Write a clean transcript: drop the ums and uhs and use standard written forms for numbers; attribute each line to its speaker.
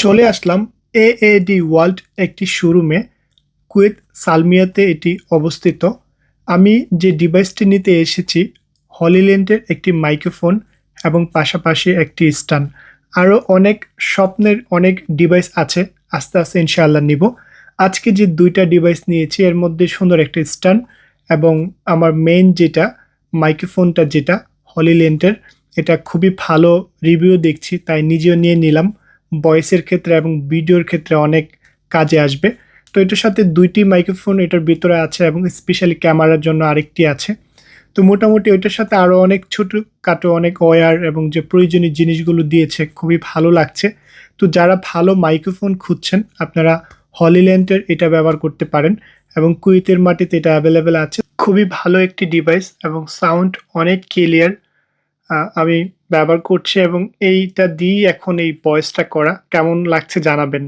Speaker 1: চলে আসলাম AAD world একটি শোরুমে। কুয়েত সালমিয়াতে এটি অবস্থিত। আমি যে ডিভাইসটি নিতে এসেছি হলিল্যান্ডের একটি মাইক্রোফোন এবং পাশাপাশি একটি স্ট্যান্ড। আরও অনেক স্বপ্নের অনেক ডিভাইস আছে, আস্তে আস্তে ইনশাআল্লাহ নিব। আজকে যে দুইটা ডিভাইস নিয়েছি এর মধ্যে সুন্দর একটা স্ট্যান্ড এবং আমার মেইন যেটা মাইক্রোফোনটা যেটা হলিল্যান্ডের, এটা খুবই ভালো রিভিউ দেখছি, তাই নিজেও নিয়ে নিলাম। ভয়েসের ক্ষেত্রে এবং ভিডিওর ক্ষেত্রে অনেক কাজে আসবে। তো এটার সাথে দুইটি মাইক্রোফোন এটার ভিতরে আছে এবং স্পেশালি ক্যামেরার জন্য আরেকটি আছে। তো মোটামুটি ওইটার সাথে আরও অনেক ছোটোখাটো অনেক ওয়্যার এবং যে প্রয়োজনীয় জিনিসগুলো দিয়েছে, খুবই ভালো লাগছে। তো যারা ভালো মাইক্রোফোন খুঁজছেন আপনারা হলিল্যান্ডের এটা ব্যবহার করতে পারেন এবং কুয়েতের মাটিতে এটা অ্যাভেলেবেল আছে। খুবই ভালো একটি ডিভাইস এবং সাউন্ড অনেক ক্লিয়ার। আমি ব্যবহার করছি এবং এইটা দিয়েই এখন এই ভয়েসটা করা। কেমন লাগছে জানাবেন।